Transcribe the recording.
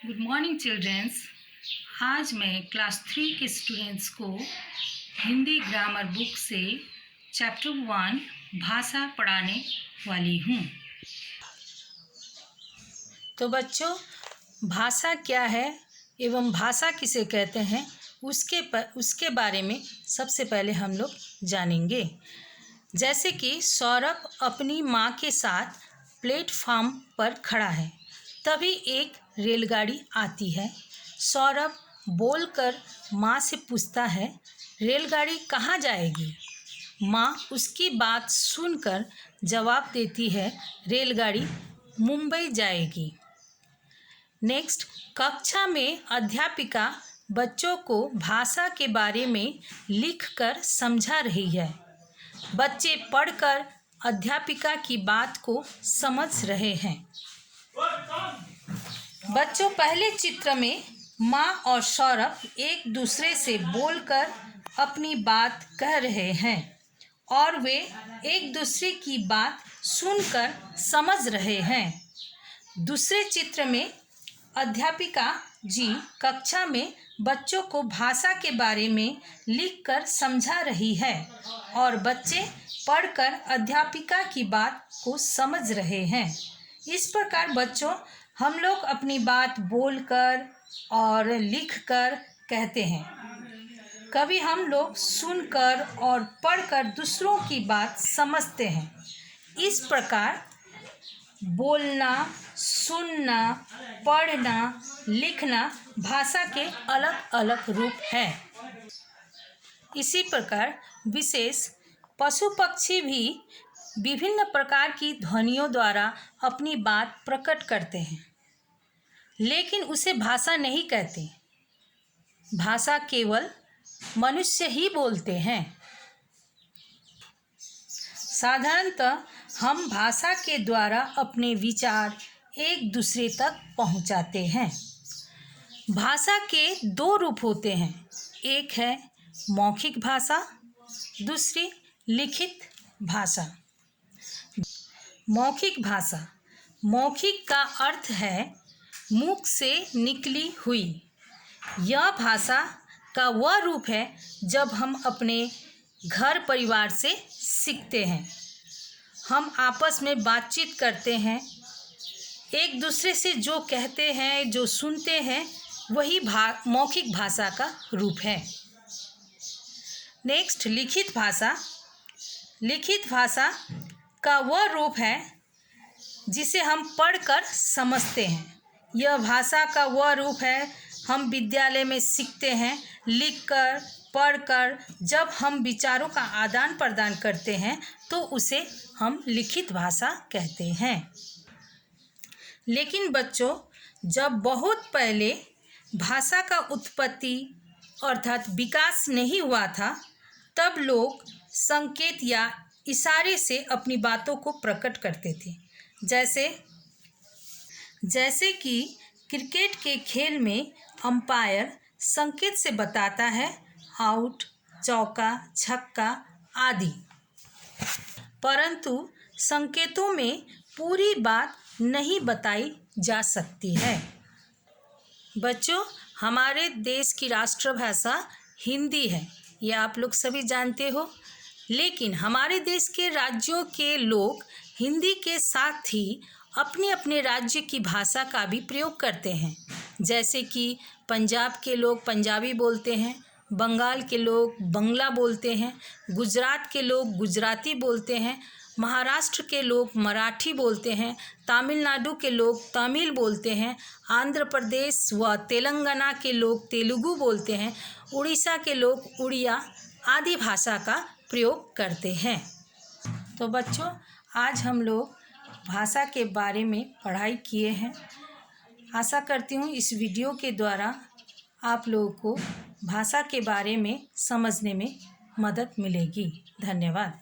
Good morning childrens. आज मैं class 3 के स्टूडेंट्स को हिंदी ग्रामर बुक से चैप्टर 1 भाषा पढ़ाने वाली हूँ। तो बच्चों, भाषा क्या है एवं भाषा किसे कहते हैं उसके बारे में सबसे पहले हम लोग जानेंगे। जैसे कि सौरभ अपनी माँ के साथ प्लेटफॉर्म पर खड़ा है, तभी एक रेलगाड़ी आती है। सौरभ बोलकर माँ से पूछता है, रेलगाड़ी कहाँ जाएगी? माँ उसकी बात सुनकर जवाब देती है, रेलगाड़ी मुंबई जाएगी। नेक्स्ट, कक्षा में अध्यापिका बच्चों को भाषा के बारे में लिखकर समझा रही है। बच्चे पढ़कर अध्यापिका की बात को समझ रहे हैं। बच्चों, पहले चित्र में माँ और सौरभ एक दूसरे से बोलकर अपनी बात कह रहे हैं और वे एक दूसरे की बात सुनकर समझ रहे हैं। दूसरे चित्र में अध्यापिका जी कक्षा में बच्चों को भाषा के बारे में लिखकर समझा रही है और बच्चे पढ़कर अध्यापिका की बात को समझ रहे हैं। इस प्रकार बच्चों, हम लोग अपनी बात बोलकर और लिखकर कहते हैं। कभी हम लोग सुनकर और पढ़कर दूसरों की बात समझते हैं। इस प्रकार बोलना, सुनना, पढ़ना, लिखना भाषा के अलग अलग रूप हैं। इसी प्रकार विशेष पशु पक्षी भी विभिन्न प्रकार की ध्वनियों द्वारा अपनी बात प्रकट करते हैं, लेकिन उसे भाषा नहीं कहते। भाषा केवल मनुष्य ही बोलते हैं। साधारणतः हम भाषा के द्वारा अपने विचार एक दूसरे तक पहुंचाते हैं। भाषा के दो रूप होते हैं, एक है मौखिक भाषा, दूसरी लिखित भाषा। मौखिक भाषा, मौखिक का अर्थ है मुख से निकली हुई। यह भाषा का वह रूप है जब हम अपने घर परिवार से सीखते हैं। हम आपस में बातचीत करते हैं, एक दूसरे से जो कहते हैं, जो सुनते हैं, वही मौखिक भाषा का रूप है। नेक्स्ट, लिखित भाषा। लिखित भाषा का वह रूप है जिसे हम पढ़कर समझते हैं। यह भाषा का वह रूप है हम विद्यालय में सीखते हैं। लिखकर, पढ़कर जब हम विचारों का आदान प्रदान करते हैं तो उसे हम लिखित भाषा कहते हैं। लेकिन बच्चों, जब बहुत पहले भाषा का उत्पत्ति अर्थात विकास नहीं हुआ था, तब लोग संकेत या इशारे से अपनी बातों को प्रकट करते थे। जैसे कि क्रिकेट के खेल में अंपायर संकेत से बताता है आउट, चौका, छक्का आदि। परंतु संकेतों में पूरी बात नहीं बताई जा सकती है। बच्चों, हमारे देश की राष्ट्रभाषा हिंदी है, ये आप लोग सभी जानते हो। लेकिन हमारे देश के राज्यों के लोग हिंदी के साथ ही अपने अपने राज्य की भाषा का भी प्रयोग करते हैं। जैसे कि पंजाब के लोग पंजाबी बोलते हैं, बंगाल के लोग बंगला बोलते हैं, गुजरात के लोग गुजराती बोलते हैं, महाराष्ट्र के लोग मराठी बोलते हैं, तमिलनाडु के लोग तमिल बोलते हैं, आंध्र प्रदेश व तेलंगाना के लोग तेलुगु बोलते हैं, उड़ीसा के लोग उड़िया आदि भाषा का प्रयोग करते हैं। तो बच्चों, आज हम लोग भाषा के बारे में पढ़ाई किए हैं। आशा करती हूँ इस वीडियो के द्वारा आप लोगों को भाषा के बारे में समझने में मदद मिलेगी। धन्यवाद।